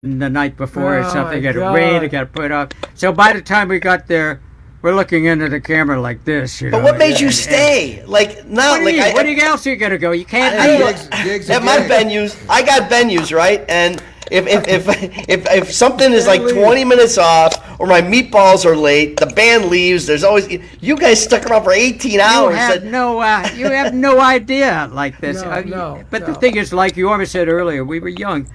the night before or Oh, something. my It had rained. God. It got put off. So by the time we got there, we're looking into the camera like this. You But know. what made you And- stay? Like now, What do you like mean? What else are you gonna go? You can't. I don't know. Gigs At are my gigs. venues, I got venues, right? And if something is like Can't leave. 20 minutes off or my meatballs are late, the band leaves. There's always you guys stuck around for 18 You hours. have you have no idea like this. But the no. thing is, like Jorma said earlier, we were young.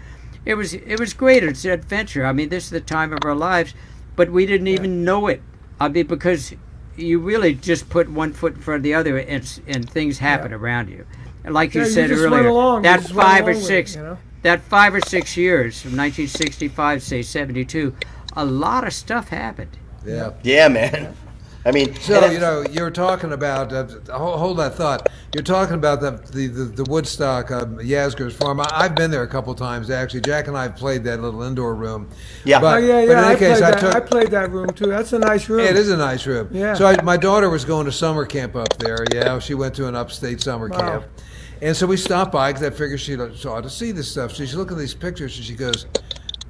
It was great. It's an adventure. I mean, this is the time of our lives, but we didn't even know it. I mean, because you really just put one foot in front of the other, and things happen around you. And like you You said just earlier, went along. You that just went 5 or along with it, 6, you know? that 5 or 6 years from 1965, say 72, a lot of stuff happened. Yeah. Yeah, man. I mean, So and you're talking about hold that thought. You're talking about the Woodstock Yasgur's Farm. I've been there a couple times actually. Jack and I have played that little indoor room. Yeah. But, Oh, yeah. but in any I case, played I that. took. I played that room too. That's a nice room. It is a nice room. Yeah. So my daughter was going to summer camp up there. Yeah, she went to an upstate summer Wow. camp, and so we stopped by because I figured she ought to see this stuff. So she's looking at these pictures and she goes,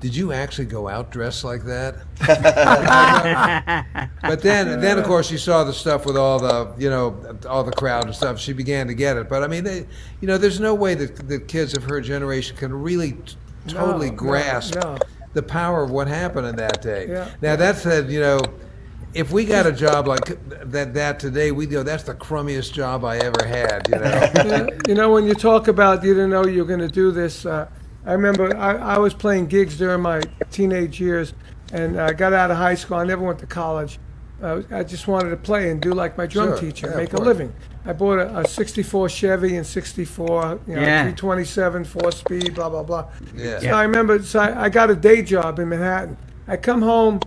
"Did you actually go out dressed like that?" But then of course she saw the stuff with all the crowd and stuff. She began to get it. But I mean, there's no way that the kids of her generation can really totally grasp no. the power of what happened in that day. Yeah. Now that said, if we got a job like that today, we'd go, that's the crummiest job I ever had. When you talk about you didn't know you were going to do this, I remember I was playing gigs during my teenage years, and I got out of high school. I never went to college. I just wanted to play and do like my drum Sure. teacher, Yeah, make of a course. living. I bought a 64 Chevy in 64, Yeah. 327, 4-speed, blah, blah, blah. Yeah. So I remember, I got a day job in Manhattan. I come home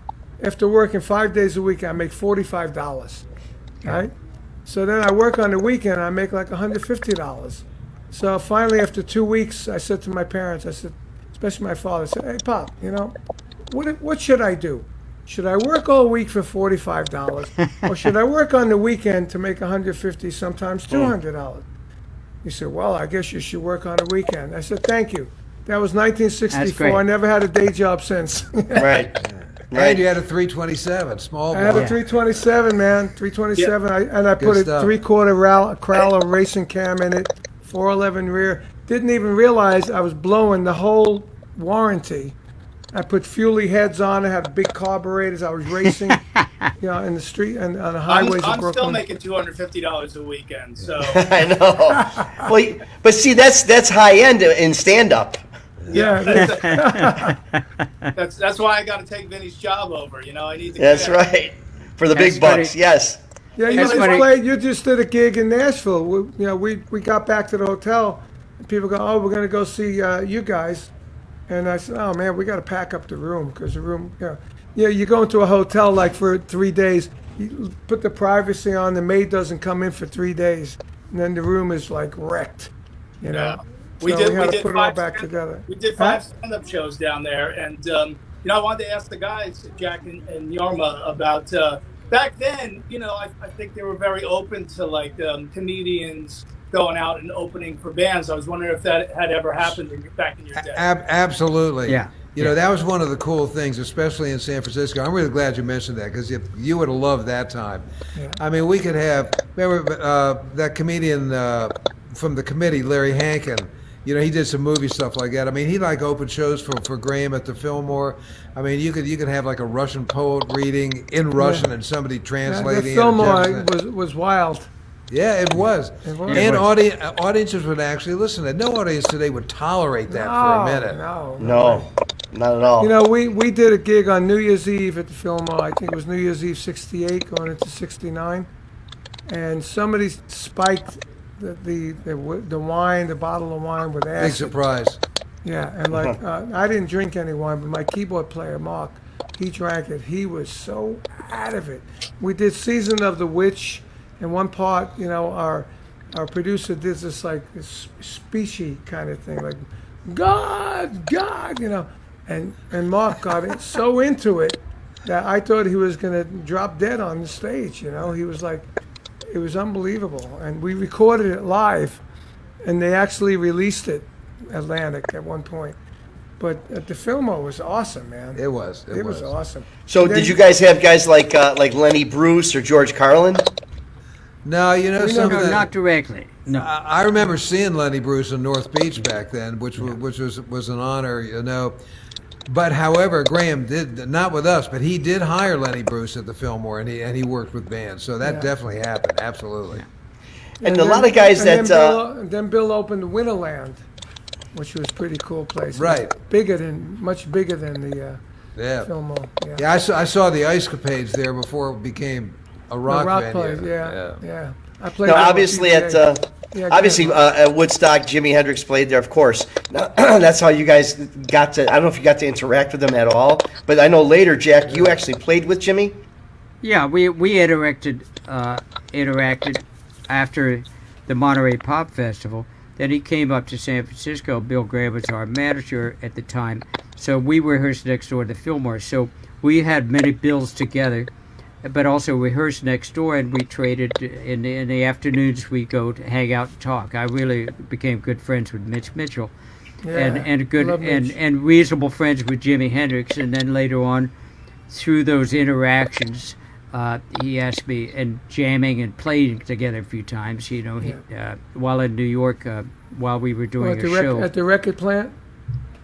after working 5 days a week, I make $45, right? So then I work on the weekend, I make like $150. So finally, after 2 weeks, I said to my parents, especially my father, I said, "Hey, Pop, what should I do? Should I work all week for $45, or should I work on the weekend to make $150, sometimes $200?" He said, "Well, I guess you should work on the weekend." I said, "Thank you." That was That's 1964. great. I never had a day job since. right. And you had a 327, small I had a block. 327, man, 327. I put a stuff. 3/4 Crowler racing cam in it, 411 rear. Didn't even realize I was blowing the whole warranty. I put Fuelie heads on. I had big carburetors. I was racing, in the street and on the highways of I'm Brooklyn. still making $250 a weekend, so I know. Well, but see, that's high end in stand up. Yeah, that's why I got to take Vinny's job over. I need to. That's get- right. For the That's big bucks, funny. yes. yeah. You That's just funny. played. You just did a gig in Nashville. We got back to the hotel. And people go, "Oh, we're gonna go see you guys," and I said, "Oh man, we got to pack up the room because the room, you go into a hotel like for 3 days. You put the privacy on. The maid doesn't come in for 3 days, and then the room is like wrecked. Yeah. So We did. we had We to did put it all five back stand- together. We did 5 stand-up shows down there, and I wanted to ask the guys, Jack and Yarma, about back then. I think they were very open to like comedians going out and opening for bands. I was wondering if that had ever happened back in your day. Absolutely. Yeah. That was one of the cool things, especially in San Francisco. I'm really glad you mentioned that because you would have loved that time. Yeah. I mean, we could have, remember that comedian from the committee, Larry Hankin, he did some movie stuff like that. I mean, he opened shows for Graham at the Fillmore. I mean, you could have like a Russian poet reading in Russian and somebody The translating it. Fillmore was wild. Yeah, it was. It was. And audiences would actually listen to it. No audience today would tolerate that for a minute. No, not at all. We did a gig on New Year's Eve at the Fillmore. I think it was New Year's Eve '68 going into '69, and somebody spiked the wine, the bottle of wine with acid. Big surprise. Yeah, and I didn't drink any wine, but my keyboard player Mark, he drank it. He was so out of it. We did Season of the Witch, and one part, our producer did this this speechy kind of thing, like God, and Mark got it so into it that I thought he was gonna drop dead on the stage. He was like, it was unbelievable, and we recorded it live, and they actually released it, Atlantic, at one point. But the Fillmore was awesome, man. It was. It was awesome. So And then- did you guys have guys like Lenny Bruce or George Carlin? No, you know, some No, of the, not directly. No. I remember seeing Lenny Bruce in North Beach back then, which was an honor, you know. But however, Graham did not with us, but he did hire Lenny Bruce at the Fillmore, and he worked with bands, so that definitely happened, absolutely. And a lot of guys and that then Bill opened Winterland, which was a pretty cool place. Right. Much bigger than the Yeah, Fillmore. Yeah. yeah. I saw the Ice Capades there before it became a The rock venue. place, yeah. I played. now, there obviously with PJ. Yeah, go obviously ahead. at Woodstock, Jimi Hendrix played there, of course. Now, that's how you guys got to. I don't know if you got to interact with them at all, but I know later, Jack, you actually played with Jimmy. Yeah, we interacted after the Monterey Pop Festival. Then he came up to San Francisco. Bill Graham was our manager at the time, so we rehearsed next door to Fillmore. So we had many bills together, but also rehearsed next door, and we traded in the afternoons. We go to hang out and talk. I really became good friends with Mitch Mitchell, and good love Mitch. and reasonable friends with Jimi Hendrix. And then later on, through those interactions, he asked me, and jamming and playing together a few times. You know, while in New York, while we were doing at a show. at the record plant.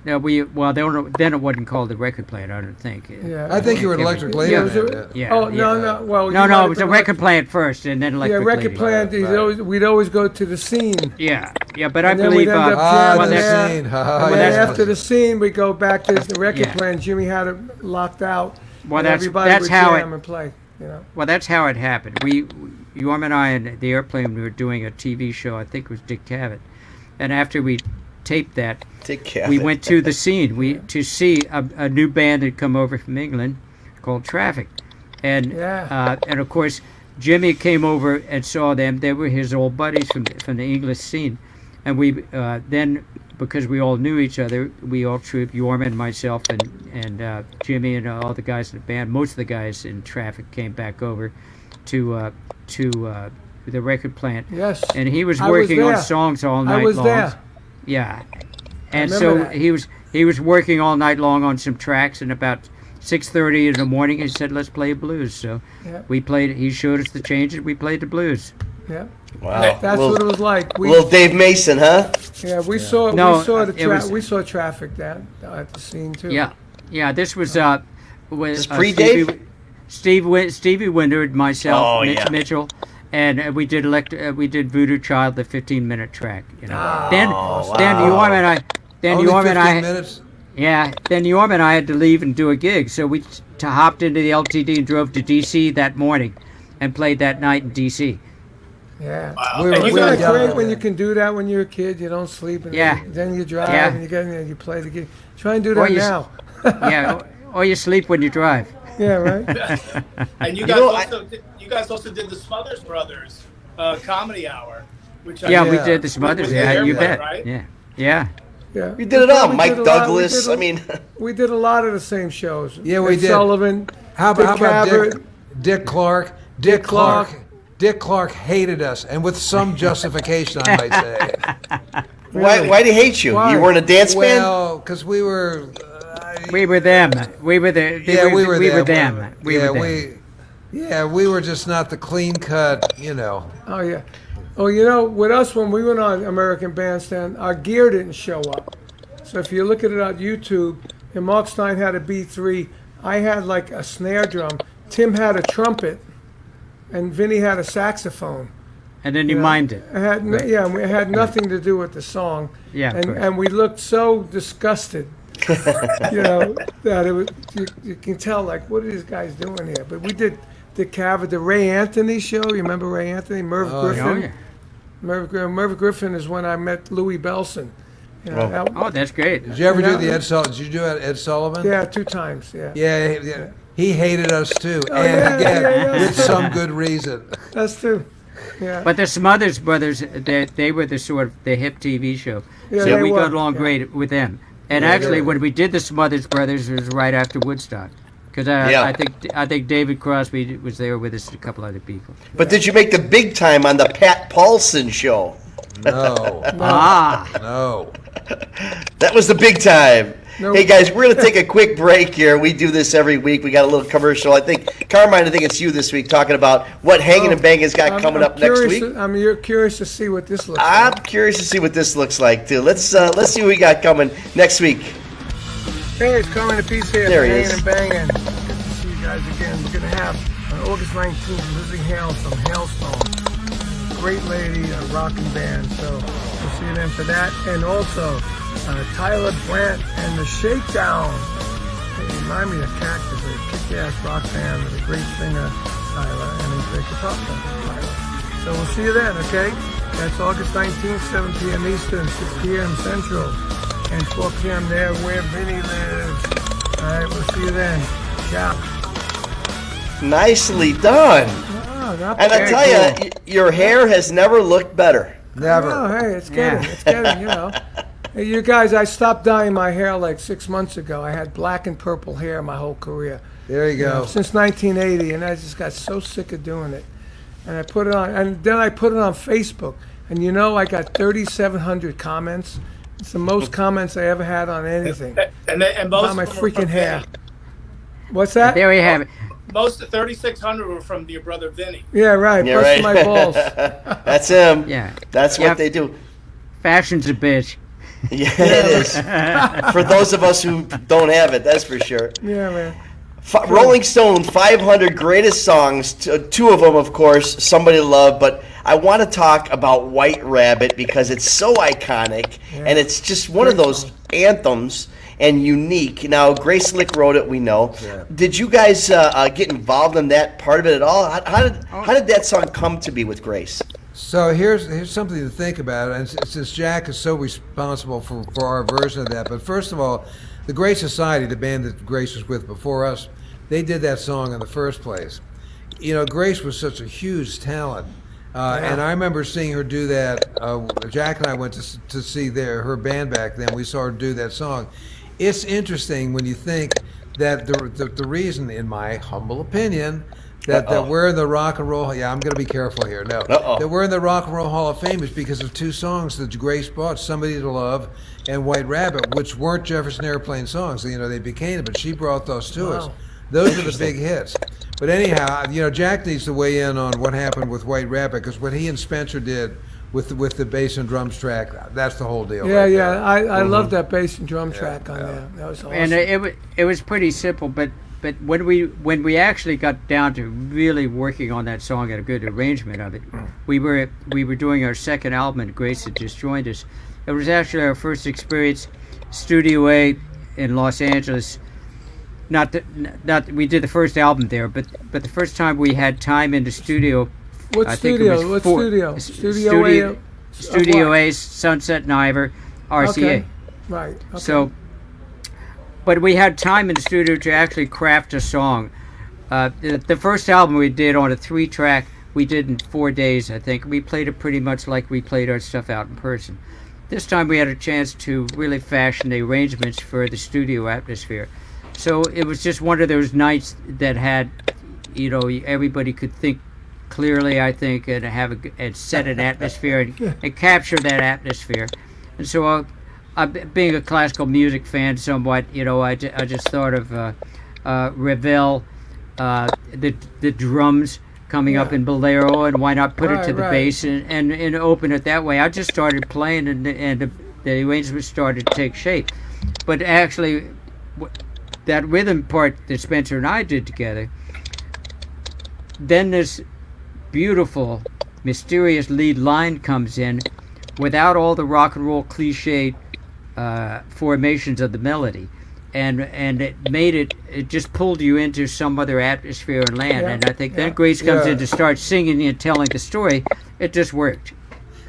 No, then it wasn't called the record plant. I don't think. Yeah. I think you were at Electric Lady. Yeah, then, Yeah. Oh no. Well, you No, might it have was been a record plant first, and then Yeah, Electric record Lady. plant. We'd always go to the scene. Yeah, but I And then believe. we'd end up Ah, jamming the there. scene. And then that's- after the scene, we go back to the record Yeah. plant. Jimmy had it locked out. Well, and that's- everybody that's would how jam it- and play. You know. Well, that's how it happened. Jorma and I and the Airplane, we were doing a TV show. I think it was Dick Cavett, and after we taped that, Take care. we went to the scene to see a new band that had come over from England called Traffic, and of course Jimmy came over and saw them. They were his old buddies from the English scene, and we then, because we all knew each other, we all trooped, Jorma and myself and Jimmy and all the guys in the band. Most of the guys in Traffic came back over to the record plant. Yes. And he was I was working on there. songs all night I was long. there. Yeah. And remember so that. he was working all night long on some tracks, and about 6:30 in the morning he said, "Let's play blues." So we played. He showed us the changes. We played the blues. Yeah. Wow. That's what it was like. Little Dave Mason, huh? We saw No, we saw it was- we saw Traffic at the scene too. Yeah. This was This pre-Dave? Stevie Wonder, myself, Oh, Mitch yeah. Mitchell, and we did Voodoo Child, the 15-minute track. You know. Then Jorma and I. Then Only Jorma and 15 I. minutes? Yeah, then Jorma and I had to leave and do a gig, so we hopped into the LTD and drove to D.C. that morning, and played that night in D.C. Yeah. Wow. We were- And you Isn't guys, that great young. when you can do that when you're a kid? You don't sleep, and Yeah. then you drive, Yeah. and you get in there, and you play the gig. Try and do Or that you s- now. Yeah, or you sleep when you drive. Yeah, right. and you guys also did the Smothers Brothers comedy hour, which Yeah, we Yeah. did the Smothers. With Yeah, you Airplane, bet. right? Yeah. Yeah. We did it all. We Mike did a lot- we Douglas. did a- I mean, We did a lot of the same shows. Yeah, we Ed did. Sullivan. How about Cavett. Dick Clark? Dick Clark. Dick Clark hated us, and with some justification, I might say. why did he hate you? Why? You weren't a dance band? Well, because we were. We were them. We were the. We were them. We were them. We were just not the clean cut, you know. Oh yeah. Oh, you know, with us when we went on American Bandstand, our gear didn't show up. So if you look at it on YouTube, and Mark Stein had a B3, I had like a snare drum, Tim had a trumpet, and Vinny had a saxophone. And then you mimed it. It had and it had nothing to do with the song. Yeah, And correct. and we looked so disgusted. That it was you can tell like what are these guys doing here? But we did the cover the Ray Anthony show. You remember Ray Anthony? Merv Griffin. Oh, yeah. Merv Griffin is when I met Louis Belson. You know, that- Oh, that's great. Did you ever do Yeah. the Ed Sullivan? Did you do Ed Sullivan? yeah, 2 times. Yeah. Yeah. He hated us too, and yeah, again, yeah. with some good reason. That's true. Yeah. But the Smothers Brothers, they were the sort of the hip TV show. Yeah, So they we were, got along yeah. great with them. And Yeah, they actually, were. when we did the Smothers Brothers, it was right after Woodstock. Because I think David Crosby was there with us and a couple other people. But did you make the big time on the Pat Paulson show? No, Ah, no. That was the big time. No. Hey guys, we're gonna take a quick break here. We do this every week. We got a little commercial. I think Carmine, I think it's you this week talking about what Hangin' and Banging's got coming up next week. You're curious to see what this looks I'm like. curious to see what this looks like too. Let's see what we got coming next week. Hey, it's Carmine the Peace here. There he Hangin' is. and Bangin'. Good to see you guys again. We're gonna have on August 19th Lizzie Hale from Hailstone. Great lady, a rocking band. So we'll see you then for that. And also Tyler Brandt and the Shakedown. They remind me of Cactus, a kick-ass rock band with a great singer, Tyler, and a great guitar player, Tyler. So we'll see you then, okay? That's August 19th, 7 p.m. Eastern, 6 p.m. Central, and 4 p.m. there where Vinny lives. All right, we'll see you then. Ciao. Nicely done. Oh, not And I bad. tell you, your hair has never looked better. Never. Oh, hey, it's getting, Yeah. it's getting, you know. Hey, you guys, I stopped dyeing my hair like 6 months ago. I had black and purple hair my whole career. There you go. Since 1980, and I just got so sick of doing it. And I put it on, and then I put it on Facebook. And you know, I got 3,700 comments. It's the most comments I ever had on anything And most about my of them were freaking from hair. Vinny. What's that? There we have it. Most of 3,600 were from your brother Vinny. Yeah, right. Yeah, Busting right. my balls. That's him. Yeah. That's Yep. what they do. Fashion's a bitch. Yeah, it is. For those of us who don't have it, that's for sure. Yeah, man. Rolling Stone 500 greatest songs. Two of them, of course, Somebody to Love. But I want to talk about White Rabbit because it's so iconic and it's just one of those anthems and unique. Now, Grace Slick wrote it, we know. Yeah. Did you guys get involved in that part of it at all? How did that song come to be with Grace? So here's something to think about, and since Jack is so responsible for our version of that, but first of all, the Great Society, the band that Grace was with before us, they did that song in the first place. You know, Grace was such a huge talent, and I remember seeing her do that. Jack and I went to see her band back then. We saw her do that song. It's interesting when you think that the reason, in my humble opinion, that we're in the Rock and Roll. Yeah, I'm going to be careful here. No, that we're in the Rock and Roll Hall of Fame is because of two songs that Grace brought: "Somebody to Love" and "White Rabbit," which weren't Jefferson Airplane songs. You know, they became it, but she brought those to us. Those are the big hits. But anyhow, you know, Jack needs to weigh in on what happened with White Rabbit, because what he and Spencer did with the bass and drums track, that's the whole deal. Yeah, right yeah. there. I love that bass and drum track on there. That was awesome. And it was pretty simple, but when we actually got down to really working on that song and a good arrangement of it, we were doing our second album, and Grace had just joined us. It was actually our first experience, Studio A in Los Angeles. Not we did the first album there, but the first time we had time in the studio. What I studio? think it was What studio? Studio A, Sunset and Ivor, RCA. Okay. Right. Okay. So, but we had time in the studio to actually craft a song. The first album we did on a 3-track, we did in 4 days, I think. We played it pretty much like we played our stuff out in person. This time we had a chance to really fashion the arrangements for the studio atmosphere. So it was just one of those nights that had, you know, everybody could think clearly, I think, and and set an atmosphere and capture that atmosphere. And so, being a classical music fan, somewhat, you know, I just thought of Ravel, the drums coming up in bolero, and why not put it to the bass and open it that way. I just started playing, and the arrangement started to take shape. But actually, that rhythm part that Spencer and I did together, then this beautiful, mysterious lead line comes in without all the rock and roll cliche formations of the melody, and it made it just pulled you into some other atmosphere and land. And I think then Grace comes in to start singing and telling the story. It just worked,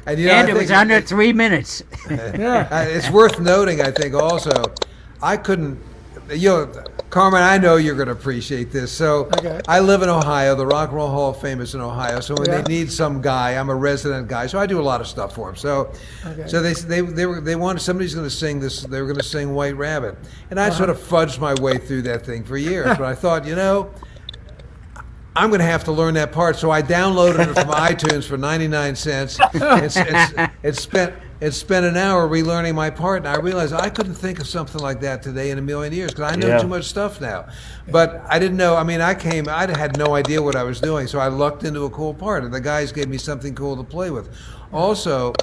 and, you know, and it was under 3 minutes. It's worth noting, I think, also, I couldn't. You know, Carmen, I know you're going to appreciate this. So I live in Ohio. The Rock and Roll Hall of Fame is in Ohio. So when they need some guy, I'm a resident guy, so I do a lot of stuff for them. So, so they wanted, somebody's going to sing this. They were going to sing White Rabbit, and I sort of fudged my way through that thing for years. But I thought, you know, I'm going to have to learn that part. So I downloaded it from iTunes for 99 cents and spent and spent an hour relearning my part, and I realized I couldn't think of something like that today in a million years because I know Yeah. too much stuff now. But I didn't know. I mean, I had no idea what I was doing, so I lucked into a cool part, and the guys gave me something cool to play with. Also,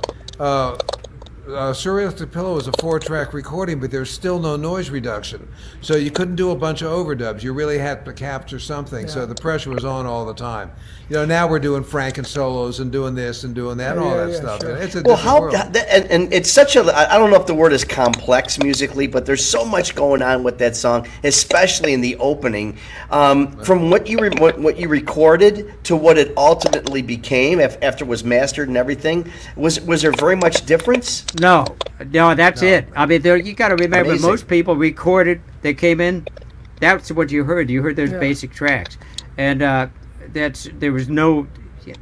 Surrealistic Pillow is a 4-track recording, but there's still no noise reduction. So you couldn't do a bunch of overdubs. You really had to capture something. So the pressure was on all the time. Now we're doing Franken solos and doing this and doing that and all that stuff. Sure. It's a Well, different world. and it's such a, I don't know if the word is complex musically, but there's so much going on with that song, especially in the opening. From what you recorded to what it ultimately became after it was mastered and everything, was there very much difference? No, that's it. I mean, you got to remember, Amazing. most people recorded. They came in. That's what you heard. You heard those basic tracks, and there was no.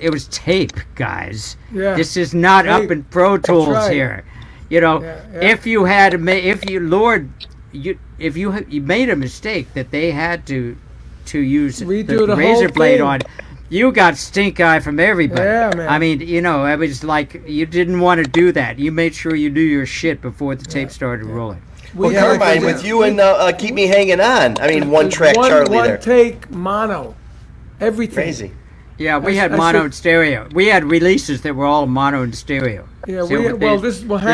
It was tape, guys. Yeah. This is not Tape. up in Pro Tools right. here. You know, if you had, if you made a mistake that they had to use Redo the razor whole blade thing. on. You got stink eye from everybody. Yeah, man. I mean, it was like you didn't want to do that. You made sure you knew your shit before the tape started rolling. Well, Yeah, like Carmine, we with did. you and Keep Me Hanging On. I mean, one-track Charlie one there. take mono, everything. Crazy. Yeah, we had I mono should- and stereo. We had releases that were all mono and stereo. Yeah, So Hanging On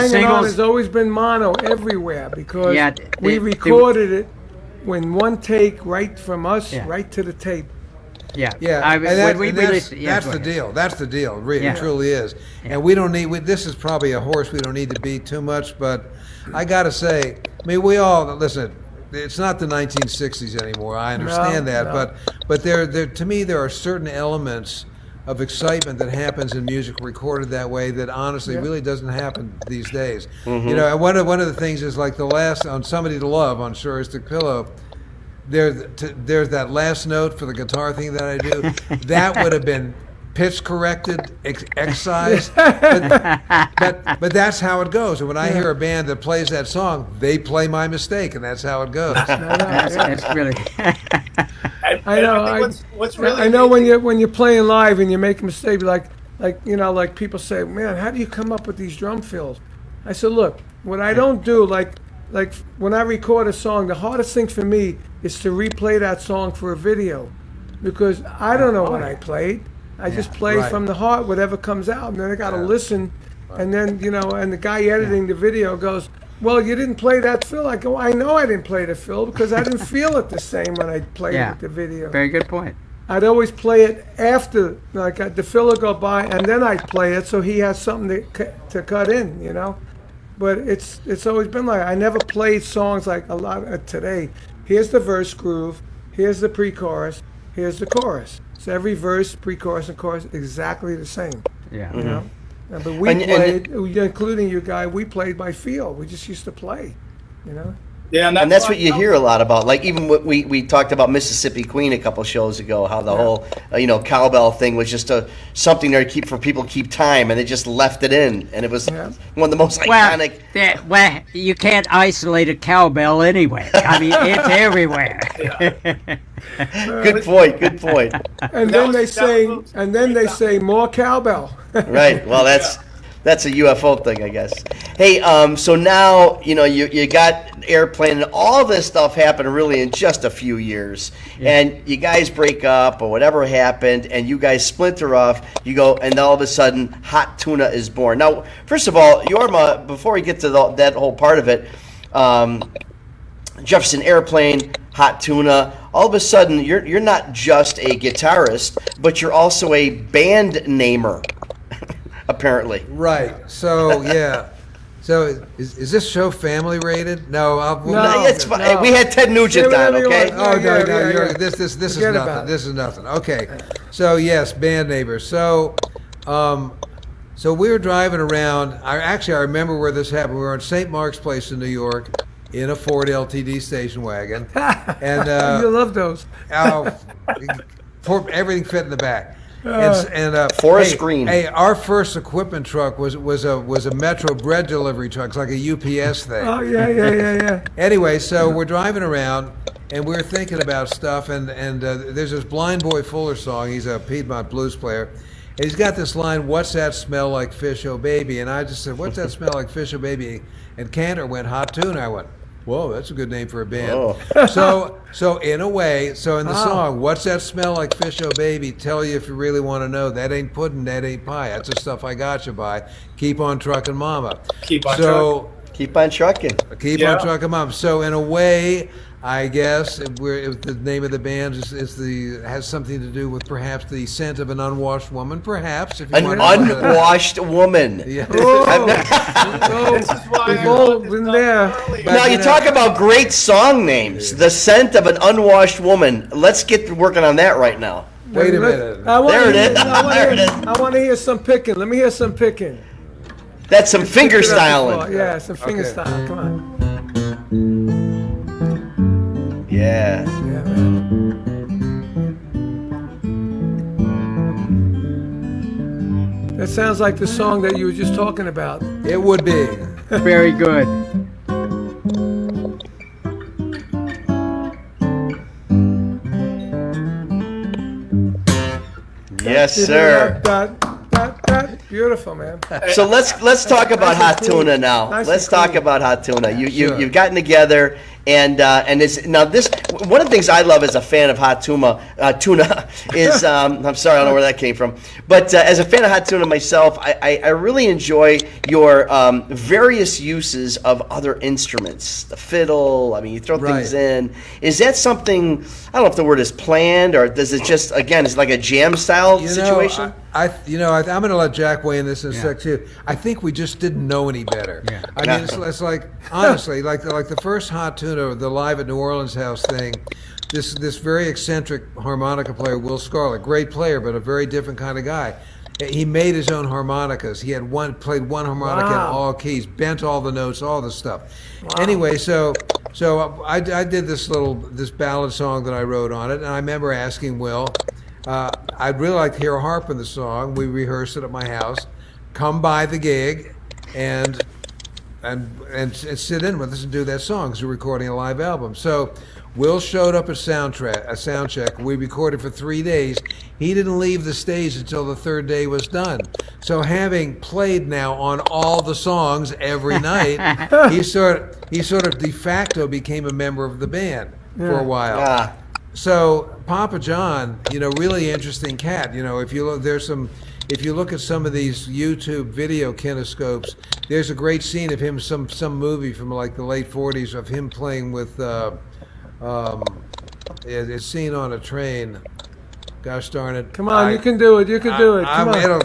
singles- has always been mono everywhere because Yeah, we they- recorded it when one take right from us Yeah. right to the tape. Yeah, Yeah, I, and when we and that's, released it, yeah, that's go the ahead. deal. That's the deal. Yeah. It truly is. And we don't need. This is probably a horse we don't need to beat too much. But I got to say, I mean, we all listen. It's not the 1960s anymore. I understand No, that, no. but there to me there are certain elements of excitement that happens in music recorded that way that honestly really doesn't happen these days. And one of the things is like the last on Somebody to Love on Surrealistic Pillow. There's that last note for the guitar thing that I do. That would have been pitch corrected, excised, but that's how it goes. And when I hear a band that plays that song, they play my mistake, and that's how it goes. That's really. I know. I think what's really I know amazing- when you're playing live and you make a mistake, like people say, man, how do you come up with these drum fills? I said, look, what I don't do, like when I record a song, the hardest thing for me is to replay that song for a video, because I don't know what I played. I just play right. from the heart, whatever comes out, and then I got to listen, and then and the guy editing the video goes, well, you didn't play that fill. I go, I know I didn't play the fill because I didn't feel it the same when I played it with the video. Very good point. I'd always play it after, like the filler go by, and then I'd play it so he has something to cut in, But it's always been like I never played songs like a lot of today. Here's the verse groove, here's the pre-chorus, here's the chorus. So every verse, pre-chorus, and chorus exactly the same, Yeah. But we played, including you guy, we played by feel. We just used to play, Yeah, And that's why- what you hear a lot about. Like even what we talked about Mississippi Queen a couple shows ago, how the whole cowbell thing was just something there to for people to keep time, and they just left it in, and it was one of the most iconic. Well, you can't isolate a cowbell anyway. I mean, it's everywhere. Good point. Good point. And That then they was- say, that was- and then they say more cowbell. Right. Well, that's a UFO thing, I guess. Hey, so now you got Airplane, and all this stuff happened really in just a few years, and you guys break up or whatever happened, and you guys splinter off. You go, and all of a sudden, Hot Tuna is born. Now, first of all, Jorma, before we get to that whole part of it, Jefferson, Airplane, Hot Tuna. All of a sudden, you're not just a guitarist, but you're also a band namer. Apparently. Right. So yeah. So is this show family rated? No. No. It's fine. no. We had Ted Nugent Say on, whatever you okay? want. Oh no, Yeah, no, yeah, you're, yeah. this is Forget nothing. about it. This is nothing. Okay, so yes, band neighbors. So, so we were driving around. I remember where this happened. We were on St. Mark's Place in New York in a Ford LTD station wagon, and You love those. everything fit in the back. And Forest Green. Hey, our first equipment truck was a Metro bread delivery truck. It's like a UPS thing. Oh yeah. Anyway, so we're driving around, and we're thinking about stuff, and there's this Blind Boy Fuller song. He's a Piedmont blues player, And he's got this line, "What's that smell like fish, oh baby?" And I just said, "What's that smell like fish, oh baby?" And Cantor went, "Hot Tuna." I went, "Whoa, that's a good name for a band." Oh. So in a way, so in the song, "What's that smell like fish, oh baby? Tell you if you really want to know. That ain't pudding, that ain't pie. That's the stuff I got you by. Keep on trucking, mama." Keep on so Keep on trucking. keep on trucking, mama. So in a way, I guess the name of the band has something to do with perhaps the scent of an unwashed woman, perhaps. If you An want to unwashed woman. Yeah. This is why We've I all wrote this been down there. earlier. Now you talk about great song names. The scent of an unwashed woman. Let's get working on that right now. Wait a minute. There it is. There it is. I want to hear some picking. Let me hear some picking. That's some finger Pick it up styling. before. Yeah, some finger Okay. style. Come on. Yeah. Yeah, man. That sounds like the song that you were just talking about. It would be. Very good. Yes, sir. Beautiful, man. So let's talk about hot tuna now. Nice and Let's talk clean. about hot tuna. Sure. You've gotten together and it's now this one of the things I love as a fan of hot tuna is I'm sorry I don't know where that came from, but as a fan of hot tuna myself, I really enjoy your various uses of other instruments. The fiddle. I mean, you throw things Right. in. Is that something? I don't know if the word is planned or does it just again it's like a jam style situation? I'm going to let Jack weigh in this in a sec too. I think we just didn't know any better. Yeah. I mean, it's like honestly, like the first Hot Tuna, the live at New Orleans House thing. This very eccentric harmonica player, Will Scarlett, great player, but a very different kind of guy. He made his own harmonicas. He had played one harmonica in Wow. all keys, bent all the notes, all the stuff. Anyway, so I did this ballad song that I wrote on it, and I remember asking Will. I'd really like to hear a harp in the song. We rehearsed it at my house. Come by the gig, and sit in with us and do that song because we're recording a live album. So Will showed up at sound check. We recorded for 3 days. He didn't leave the stage until the third day was done. So having played now on all the songs every night, he sort of de facto became a member of the band for a while. Ah. So Papa John, really interesting cat. If you look at some of these YouTube video kinescopes, there's a great scene of him, some movie from like the late '40s of him playing with. It's seen on a train. Gosh darn it! Come on, you can do it. You can do it. Come on.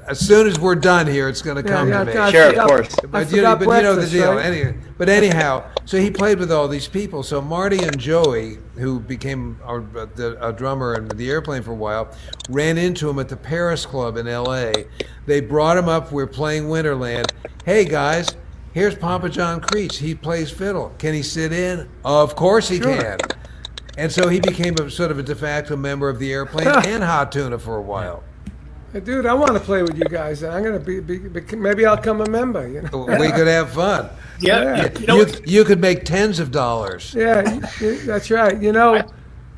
As soon as we're done here, it's going to come to me. I Sure, of forgot- course. I But forgot you know the breakfast, deal. right? Anyhow, so he played with all these people. So Marty and Joey, who became a drummer in the Airplane for a while, ran into him at the Paris Club in L.A. They brought him up. We're playing Winterland. Hey guys, here's Papa John Creech. He plays fiddle. Can he sit in? Of course he can. And so he became a sort of a de facto member of the Airplane and Hot Tuna for a while. Hey, dude, I want to play with you guys. I'm gonna be maybe I'll come a member. We could have fun. Yeah. You could make tens of dollars. Yeah, that's right.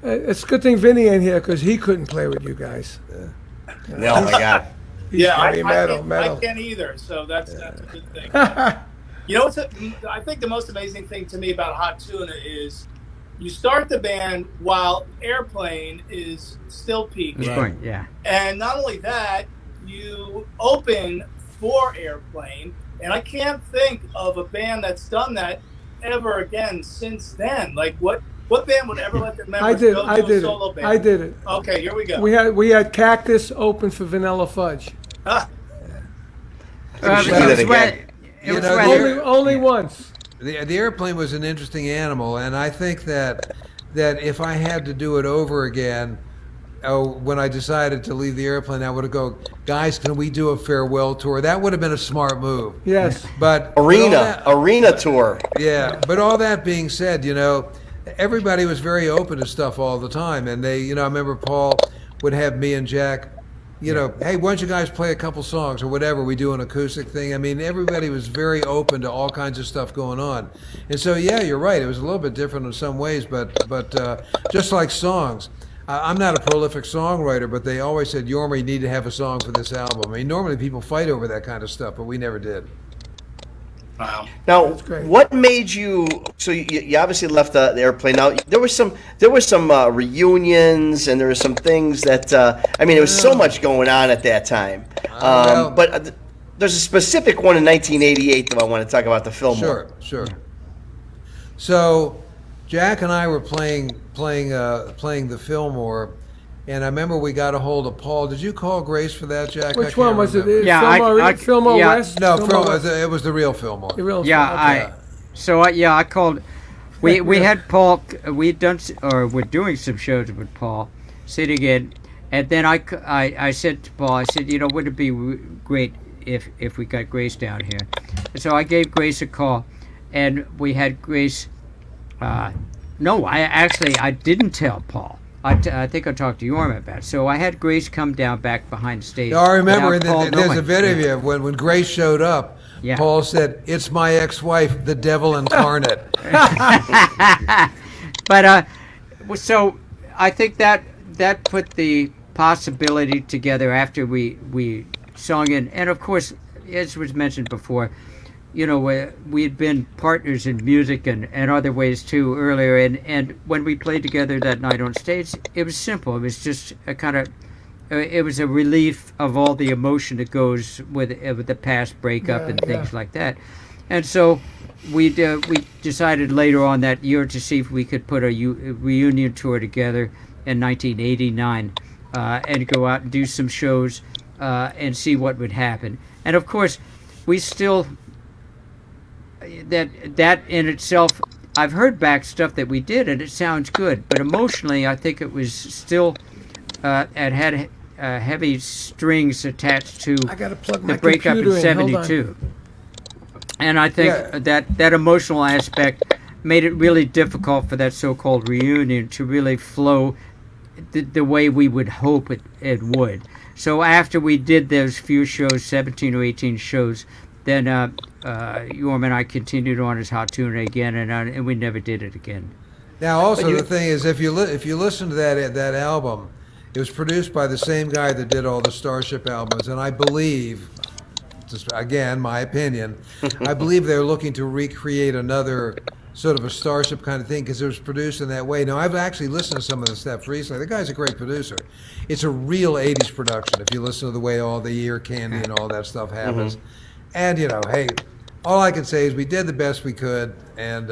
It's a good thing Vinny ain't here because he couldn't play with you guys. No, my God. He's very I metal. can't either, so that's a good thing. I think the most amazing thing to me about Hot Tuna is you start the band while Airplane is still peaking. Right. Yeah. And not only that, you open for Airplane, and I can't think of a band that's done that ever again since then. Like, what band would ever let their members go to a solo band? I did it. Okay, here we go. We had Cactus open for Vanilla Fudge. Ah, We should do that again. It was know, when- Only once. The Airplane was an interesting animal, and I think that if I had to do it over again, when I decided to leave the Airplane, I would have go, guys, can we do a farewell tour? That would have been a smart move. Yes. But Arena tour. Yeah, but all that being said, everybody was very open to stuff all the time, and I remember Paul would have me and Jack. Hey, why don't you guys play a couple songs or whatever? We do an acoustic thing. I mean, everybody was very open to all kinds of stuff going on. And so, yeah, you're right. It was a little bit different in some ways, but just like songs, I'm not a prolific songwriter, but they always said, Jorma, you need to have a song for this album. I mean, normally people fight over that kind of stuff, but we never did. Wow. Now, great. what made you? So you obviously left the airplane. Now there were some reunions, and there were some things that I mean, there was so much going on at that time. Well- But there's a specific one in 1988 that I want to talk about, the Fillmore. Sure. So, Jack and I were playing the Fillmore, and I remember we got a hold of Paul. Did you call Grace for that, Jack? Which one was it? Yeah, Fillmore yeah. West? No, Fillmore West? it was the real Fillmore. The real Yeah, Fillmore. I called. We had Paul. We'd done or we're doing some shows with Paul, sitting in, and then I said to Paul, I said, wouldn't it be great if we got Grace down here? And so I gave Grace a call, and we had Grace. No, I didn't tell Paul. I think I talked to Jorma about it. So I had Grace come down back behind the stage. No, I remember without Paul there's a knowing. video of when Grace showed up. Yeah. Paul said, "It's my ex-wife, the devil incarnate." But so I think that put the possibility together after we sung in, and of course, as was mentioned before, we had been partners in music and other ways too earlier, and when we played together that night on stage, it was simple. It was just it was a relief of all the emotion that goes with the past breakup and things like that. And so we decided later on that year to see if we could put a reunion tour together in 1989 and go out and do some shows and see what would happen. And of course, we still that in itself, I've heard back stuff that we did and it sounds good, but emotionally I think it was still it had heavy strings attached to I gotta plug the my breakup in computer in. Hold on. '72, and I think Yeah. that emotional aspect made it really difficult for that so-called reunion to really flow the way we would hope it would. So after we did those few shows, 17 or 18 shows, then Jorma and I continued on as Hot Tuna again, and we never did it again. Now, also the thing is, if you listen to that album, it was produced by the same guy that did all the Starship albums, and I believe, just again my opinion, I believe they're looking to recreate another sort of a Starship kind of thing because it was produced in that way. Now, I've actually listened to some of the stuff recently. The guy's a great producer. It's a real '80s production if you listen to the way all the ear candy and all that stuff happens. And hey, all I can say is we did the best we could, and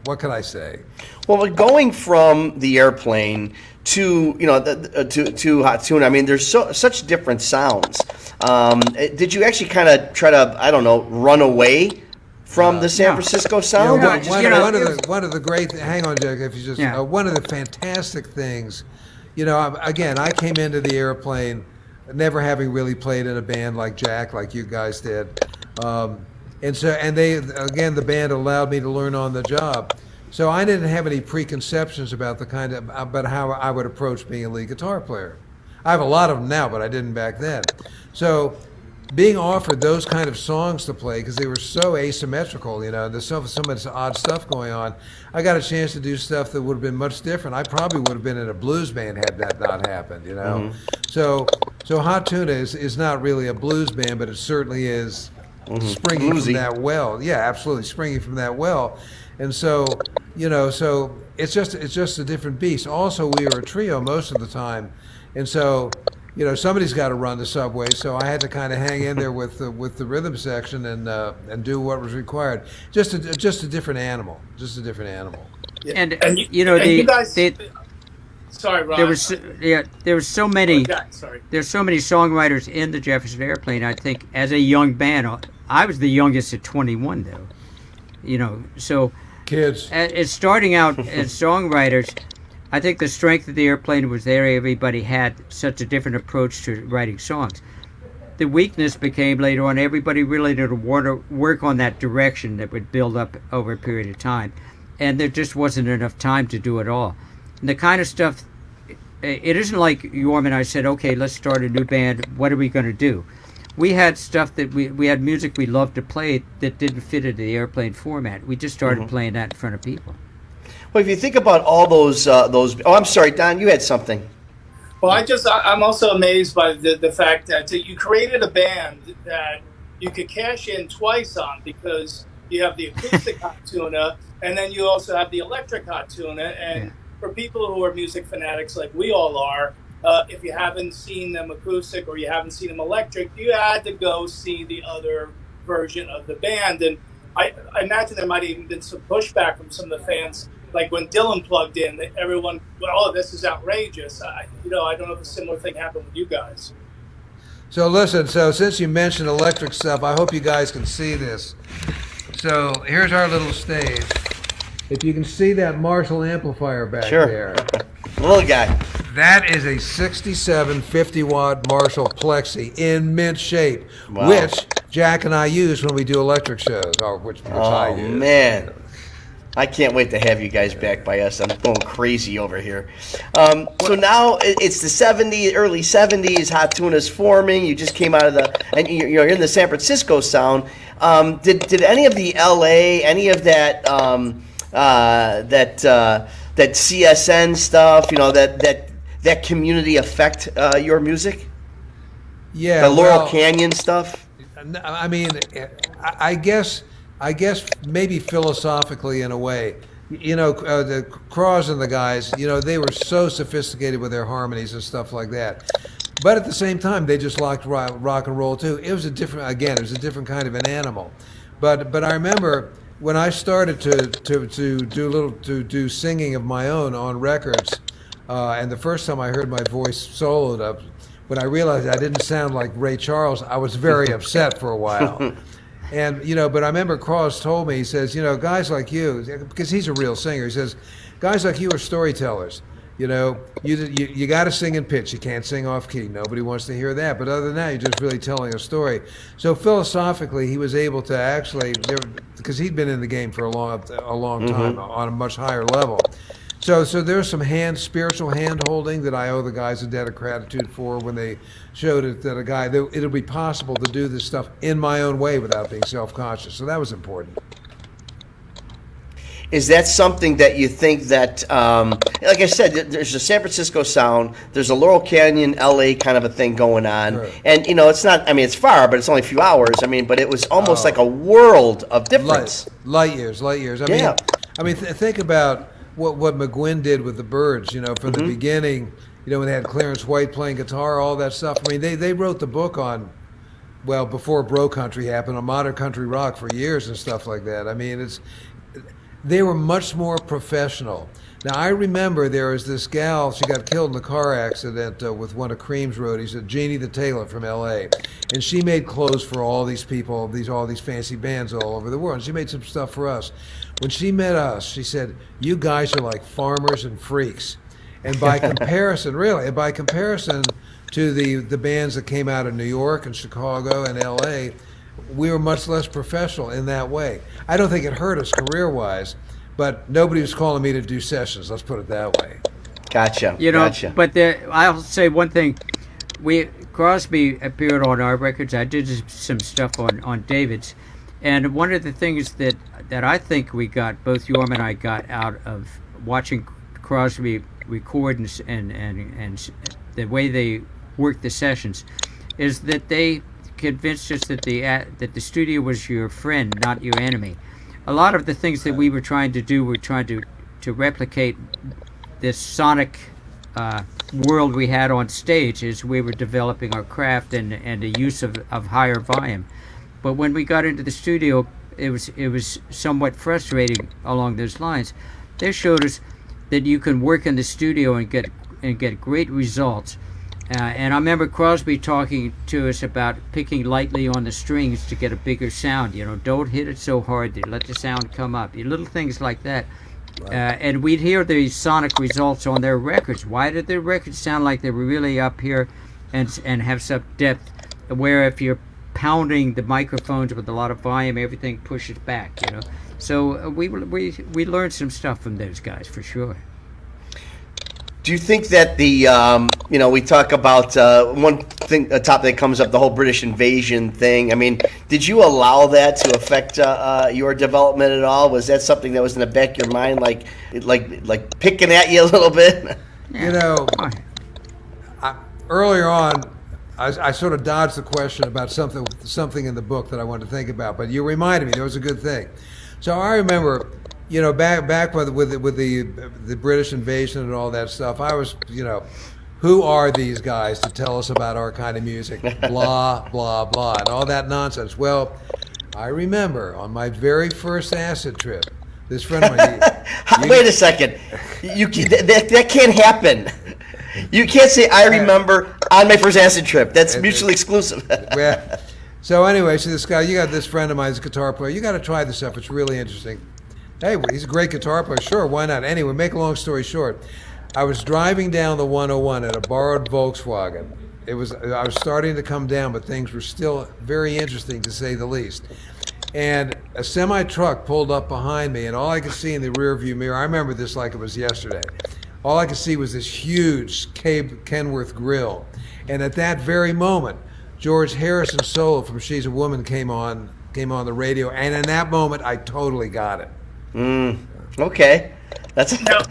what can I say? Well, going from the airplane to to Hot Tuna, I mean, there's such different sounds. Did you actually kind of try to, I don't know, run away from the San Francisco sound? One of the great hang on, Jack, if you just one of the fantastic things, again, I came into the airplane never having really played in a band like Jack, like you guys did, and the band allowed me to learn on the job. So I didn't have any preconceptions about how I would approach being a lead guitar player. I have a lot of them now, but I didn't back then. So being offered those kind of songs to play, because they were so asymmetrical, there's so much odd stuff going on, I got a chance to do stuff that would have been much different. I probably would have been in a blues band had that not happened, So Hot Tuna is not really a blues band, but it certainly is springing Bluesy. from that well. Yeah, absolutely, springing from that well. And so, so it's just a different beast. Also, we were a trio most of the time, and so, somebody's got to run the subway. So I had to kind of hang in there with the rhythm section and do what was required. Just a different animal. Just a different animal. And you guys. Sorry, Ron. There were so many. Jack, sorry. There's so many songwriters in the Jefferson Airplane. I think as a young band, I was the youngest at 21, though. So Kids. as starting out as songwriters, I think the strength of the airplane was there. Everybody had such a different approach to writing songs. The weakness became later on, everybody really didn't want to work on that direction that would build up over a period of time. And there just wasn't enough time to do it all. And the kind of stuff, it isn't like Jorma and I said, okay, let's start a new band. What are we going to do? We had stuff that we had music we loved to play that didn't fit into the airplane format. We just started playing that in front of people. Well, if you think about all those. Oh, I'm sorry, Don. You had something. Well, I'm also amazed by the fact that you created a band that you could cash in twice on, because you have the acoustic hot tuna, and then you also have the electric hot tuna. And for people who are music fanatics like we all are, if you haven't seen them acoustic or you haven't seen them electric, you had to go see the other version of the band. And I imagine there might have even been some pushback from some of the fans. Like when Dylan plugged in, everyone, well, oh, this is outrageous. I don't know if a similar thing happened with you guys. So listen, since you mentioned electric stuff, I hope you guys can see this. So here's our little stage. If you can see that Marshall amplifier back there. Little guy. That is a 67 50-watt Marshall Plexi in mint shape, Wow. which Jack and I use when we do electric shows, or which I use. Oh, man. I can't wait to have you guys back by us. I'm going crazy over here. So now it's the 70s, early 70s. Hot Tuna's forming. You just came out of and you're in the San Francisco sound. Did any of the LA, any of that that CSN stuff, that community affect your music? Yeah, the Laurel Canyon stuff. I mean, I guess maybe philosophically in a way, the Craws and the guys, they were so sophisticated with their harmonies and stuff like that. But at the same time, they just liked rock and roll too. It was a different kind of an animal. But I remember when I started to do singing of my own on records, and the first time I heard my voice soloed up, when I realized I didn't sound like Ray Charles, I was very upset for a while. And, but I remember Cross told me, he says, guys like you, because he's a real singer, he says, guys like you are storytellers. You got to sing in pitch. You can't sing off key. Nobody wants to hear that. But other than that, you're just really telling a story. So philosophically, he was able to actually, because he'd been in the game for a long time on a much higher level. So there's some spiritual hand-holding that I owe the guys a debt of gratitude for when they showed it that it'll be possible to do this stuff in my own way without being self-conscious. So that was important. Is that something that you think that, like I said, there's a San Francisco sound, there's a Laurel Canyon, LA kind of a thing going on, sure. And it's not, it's far, but it's only a few hours. But it was almost like a world of difference. Light years. Think about what McGuinn did with the Byrds, from the beginning, when they had Clarence White playing guitar, all that stuff. They wrote the book on, before Bro Country happened, on modern country rock for years and stuff like that. They were much more professional. Now, I remember there was this gal, she got killed in a car accident with one of Cream's roadies, Jeannie the Tailor from L.A., and she made clothes for all these people, all these fancy bands all over the world, and she made some stuff for us. When she met us, she said, you guys are like farmers and freaks. And by comparison, to the bands that came out of New York and Chicago and L.A., we were much less professional in that way. I don't think it hurt us career-wise, but nobody was calling me to do sessions. Let's put it that way. Gotcha. Gotcha. But I'll say one thing. Crosby appeared on our records. I did some stuff on David's, and one of the things that I think we got, both Jorma and I got out of watching Crosby record and the way they worked the sessions, is that they convinced us that the studio was your friend, not your enemy. A lot of the things that we were trying to do, to replicate this sonic world we had on stage as we were developing our craft and the use of higher volume. But when we got into the studio, it was somewhat frustrating along those lines. They showed us that you can work in the studio and get great results. And I remember Crosby talking to us about picking lightly on the strings to get a bigger sound. Don't hit it so hard. Let the sound come up. Little things like that. Right. And we'd hear the sonic results on their records. Why did their records sound like they were really up here and have some depth? Where if you're pounding the microphones with a lot of volume, everything pushes back. So we learned some stuff from those guys for sure. Do you think that we talk about one top that comes up, the whole British invasion thing. I mean, did you allow that to affect your development at all? Was that something that was in the back of your mind, like picking at you a little bit? You know, earlier on, I sort of dodged the question about something in the book that I wanted to think about, but you reminded me. That was a good thing. So I remember, you know, back with the British invasion and all that stuff, I was, you know, who are these guys to tell us about our kind of music? Blah, blah, blah, and all that nonsense. Well, I remember on my very first acid trip, this friend of mine... Wait a second. That can't happen. You can't say, I remember on my first acid trip. That's mutually exclusive. Well, so anyway, so this guy, you got this friend of mine, he's a guitar player. You got to try this stuff. It's really interesting. Hey, he's a great guitar player. Sure, why not? Anyway, make a long story short, I was driving down the 101 in a borrowed Volkswagen. I was starting to come down, but things were still very interesting, to say the least. And a semi-truck pulled up behind me, and all I could see in the rearview mirror, I remember this like it was yesterday, all I could see was this huge Kenworth grill. And at that very moment, George Harrison's solo from She's a Woman came on the radio, and in that moment, I totally got it. Okay. That's Now,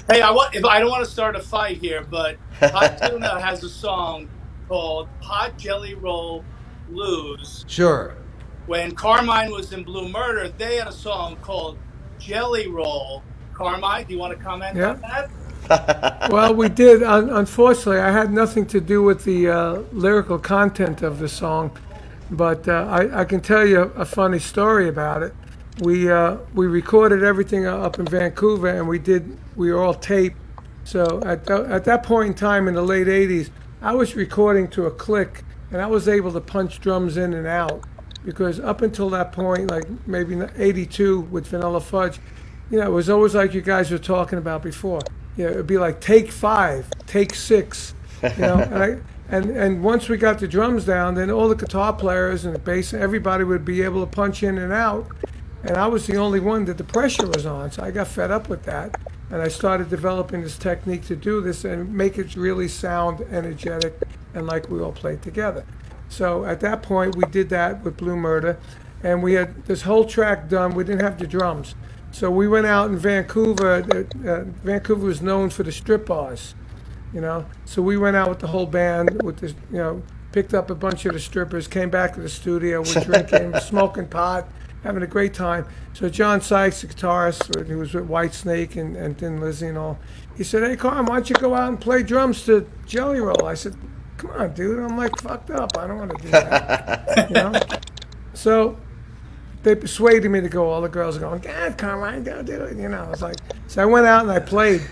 hey, I don't want to start a fight here, but Hot Tuna has a song called Hot Jelly Roll Blues. Sure. When Carmine was in Blue Murder, they had a song called Jelly Roll. Carmine, do you want to comment on that? Well, we did. Unfortunately, I had nothing to do with the lyrical content of the song, but I can tell you a funny story about it. We recorded everything up in Vancouver, and we were all taped. So at that point in time in the late 80s, I was recording to a click, and I was able to punch drums in and out, because up until that point, like maybe 82 with Vanilla Fudge, you know, it was always like you guys were talking about before. You know, it'd be like take 5, take 6, you know, and once we got the drums down, then all the guitar players and the bass, everybody would be able to punch in and out. And I was the only one that the pressure was on, so I got fed up with that. And I started developing this technique to do this and make it really sound energetic and like we all played together. So at that point, we did that with Blue Murder, and we had this whole track done. We didn't have the drums. So we went out in Vancouver. Vancouver was known for the strip bars, you know. So we went out with the whole band, with this, you know, picked up a bunch of the strippers, came back to the studio, we're drinking, smoking pot, having a great time. So John Sykes, the guitarist, who was with Whitesnake and Thin Lizzy and all, he said, "Hey, Carm, why don't you go out and play drums to Jelly Roll?" I said, "Come on, dude, I'm like fucked up. I don't want to do that." You know? So they persuaded me to go. All the girls are going, "God, Carmine, don't do it." You know, I was like, so I went out and I played,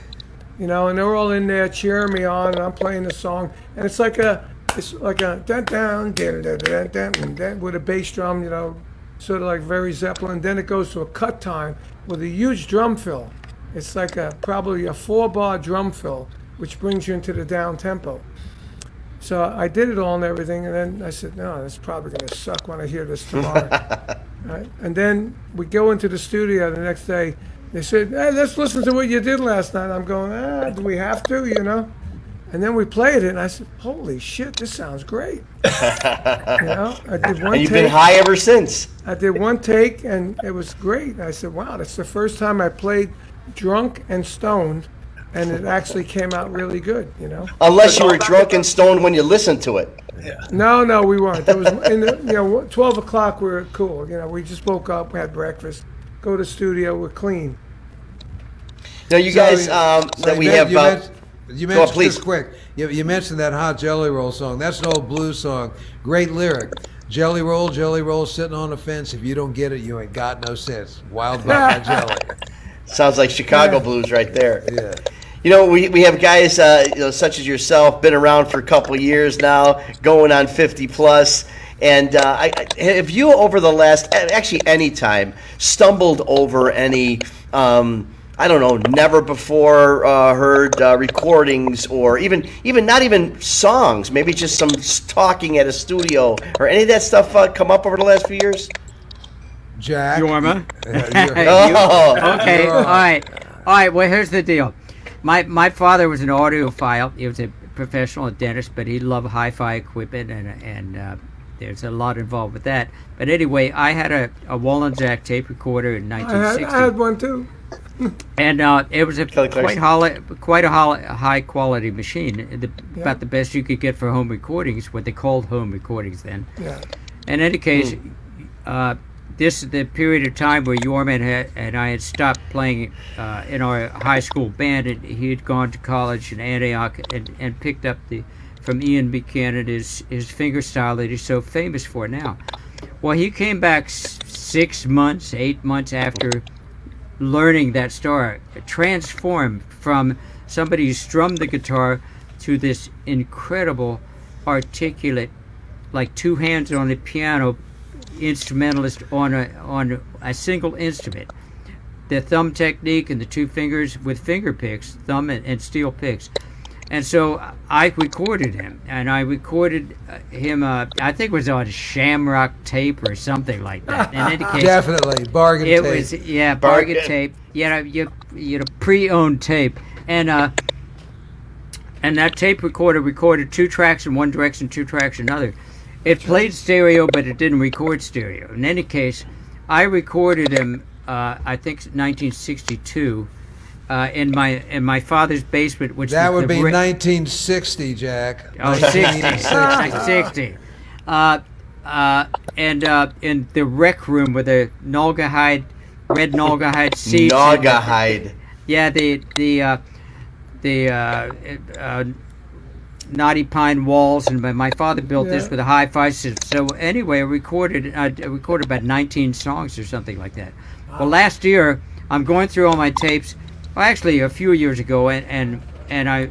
you know, and they were all in there cheering me on, and I'm playing the song, and it's like a dun dun dun dun dun dun with a bass drum, you know, sort of like very Zeppelin. Then it goes to a cut time with a huge drum fill. It's like probably a 4-bar drum fill, which brings you into the down tempo. So I did it all and everything, and then I said, no, that's probably going to suck when I hear this tomorrow. Right? And then we go into the studio the next day. They said, "Hey, let's listen to what you did last night." I'm going, do we have to, you know? And then we played it, and I said, holy shit, this sounds great. You know, I did one And you've take. been high ever since. I did one take, and it was great. I said, wow, that's the first time I played drunk and stoned, and it actually came out really good, you know? Unless you were drunk and stoned when you listened to it. No, we weren't. There was, you know, 12 o'clock, we were cool. You know, we just woke up, we had breakfast, go to the studio, we're clean. Now, you guys that we have... You Go on, mentioned please. just quick. You mentioned that Hot Jelly Roll song. That's an old blues song. Great lyric. Jelly roll, sitting on the fence. If you don't get it, you ain't got no sense. Wild about my jelly. Sounds like Chicago blues right there. Yeah. You know, we have guys you know, such as yourself, been around for a couple of years now, going on 50 plus. And have you, over the last, actually any time, stumbled over any, I don't know, never before heard recordings, or even not even songs, maybe just some talking at a studio, or any of that stuff come up over the last few years? Jack. Jorma? Oh. Okay, all right. Well, here's the deal. My father was an audiophile. He was a professional dentist, but he loved hi-fi equipment, and there's a lot involved with that. But anyway, I had a Wallensack tape recorder in 1960. I had one too. And it was quite a high quality machine, about the best you could get for home recordings, what they called home recordings then. Yeah. In any case, this is the period of time where Jorma and I had stopped playing in our high school band, and he had gone to college in Antioch and picked up from Ian Buchanan his fingerstyle that he's so famous for now. Well, he came back 8 months after learning that star, transformed from somebody who strummed the guitar to this incredible, articulate, like two hands on a piano, instrumentalist on a single instrument. The thumb technique and the two fingers with finger picks, thumb and steel picks. And so I recorded him, and I recorded him, I think it was on Shamrock tape or something like that. In any case, Definitely, bargain tape. It was, bargain tape. You know, pre-owned tape. And that tape recorder recorded 2 tracks in one direction, 2 tracks in another. It played stereo, but it didn't record stereo. In any case, I recorded him, I think 1962, in my father's basement, which that would be 1960, Jack. Oh, 60. And in the rec room with a red Naugahyde seats. Naugahyde. Yeah, the knotty pine walls, and my father built this with a hi-fi system. So anyway, I recorded about 19 songs or something like that. Wow. Well, last year I'm going through all my tapes. Well, actually, a few years ago, and I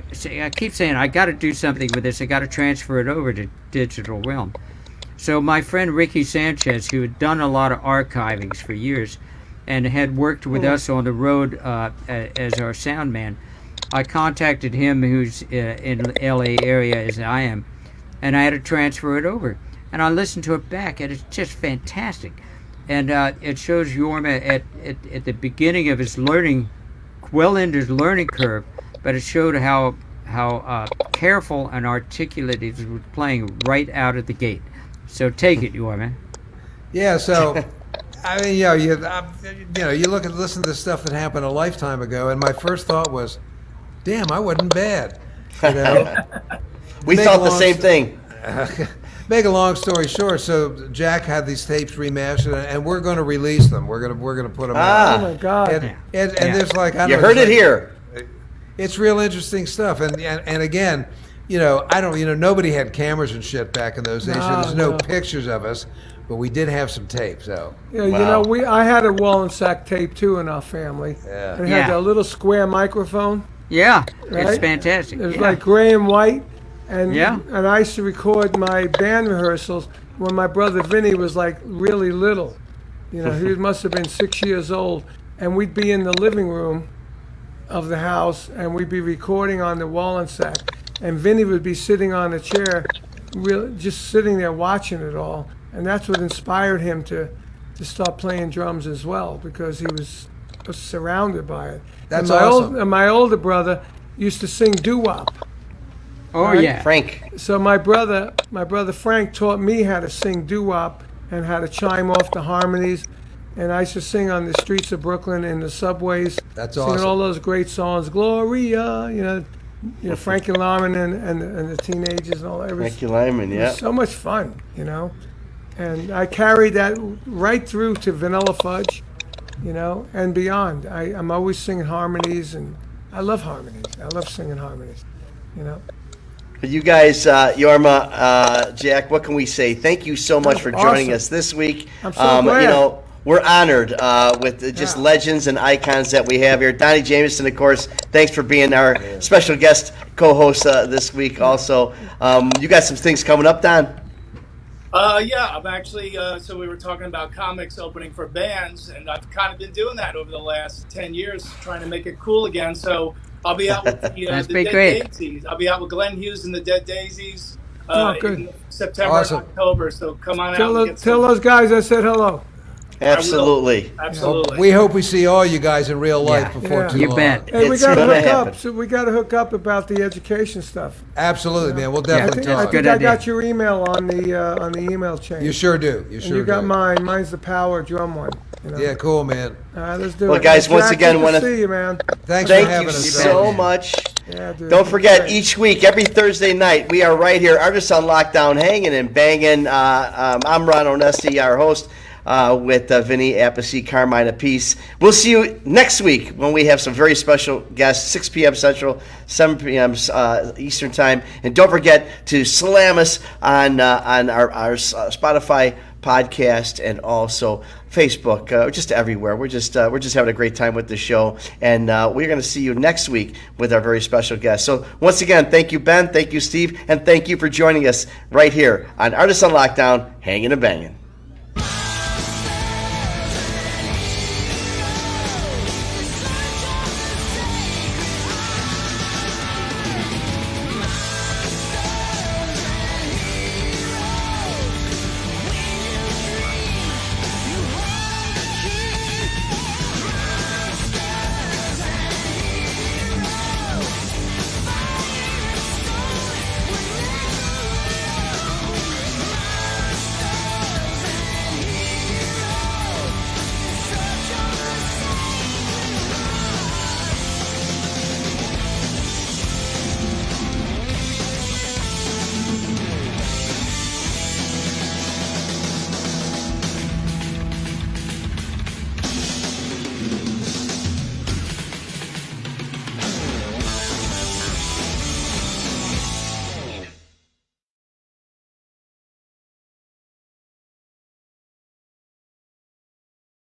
keep saying I got to do something with this. I got to transfer it over to digital realm. So my friend Ricky Sanchez, who had done a lot of archivings for years, and had worked with us on the road as our sound man, I contacted him, who's in the LA area as I am, and I had to transfer it over. And I listened to it back, and it's just fantastic. And it shows Jorma at the beginning of his learning, well into his learning curve, but it showed how careful and articulate he was playing right out of the gate. So take it, Jorma. Yeah. So, I mean, you listen to the stuff that happened a lifetime ago, and my first thought was, damn, I wasn't bad. You know? We thought the same thing. Make a long story short, so Jack had these tapes remastered, and we're going to release them. We're going to put them out. Oh my God! And there's like, I You don't know, heard it here. It's real interesting stuff, and again, nobody had cameras and shit back in those days. So there's no pictures of us, but we did have some tapes. So yeah, wow. I had a Wallensack tape too in our family. Yeah. And it had that little square microphone. Yeah, right? It's fantastic. It was like gray and white. And and I used to record my band rehearsals when my brother Vinny was like really little. You know, he must have been 6 years old. And we'd be in the living room of the house, and we'd be recording on the Wallensack. And Vinny would be sitting on a chair, just sitting there watching it all. And that's what inspired him to start playing drums as well, because he was surrounded by it. That's awesome. awesome. And my older brother used to sing doo-wop. Oh, right? yeah. Frank. So my brother Frank taught me how to sing doo-wop and how to chime off the harmonies. And I used to sing on the streets of Brooklyn in the subways. That's singing awesome. all those great songs, Gloria, you know, Frankie Lyman and the teenagers and all that. Frankie Lyman, It was so much fun, you know. And I carried that right through to Vanilla Fudge, you know, and beyond. I'm always singing harmonies, and I love harmonies. I love singing harmonies, you know. You guys, Jorma, Jack, what can we say? Thank you so much for joining us this week. I'm so glad. You know, we're honored with just legends and icons that we have here. Donnie Jameson, of course, thanks for being our special guest co-host this week also. You got some things coming up, Don? Yeah, I'm actually, so we were talking about comics opening for bands, and I've kind of been doing that over the last 10 years, trying to make it cool again. So I'll be out with the Dead Daisies. I'll be out with Glenn Hughes and the Dead Daisies in September and October. So come on out. Tell those guys I said hello. Absolutely. Absolutely. We hope we see all you guys in real life Yeah. before Yeah. too You long. bet. Hey, we It's got to gonna hook happen. up. So we got to hook up about the education stuff. Absolutely, man. We'll I definitely think, I, talk. think Good I idea. got your email on the email chain. You sure do. You And sure you got do. mine. Mine's the power drum one. You know? Yeah, cool, man. All right, let's do Well, it. guys, once Jack, again, good wanna- to see you, man. Thanks for Thank having you us. so man. much. Yeah, dude. Don't forget, Great. each week, every Thursday night, we are right here, Artists on Lockdown, hanging and banging. I'm Ron Onesti, our host, with Vinny Appice, Carmine Apiece. We'll see you next week when we have some very special guests, 6 p.m. Central, 7 p.m. Eastern Time. And don't forget to slam us on our Spotify podcast and also Facebook, just everywhere. We're just having a great time with the show, and we're going to see you next week with our very special guest. So once again, thank you, Ben, thank you, Steve, and thank you for joining us right here on Artists on Lockdown, hanging and banging.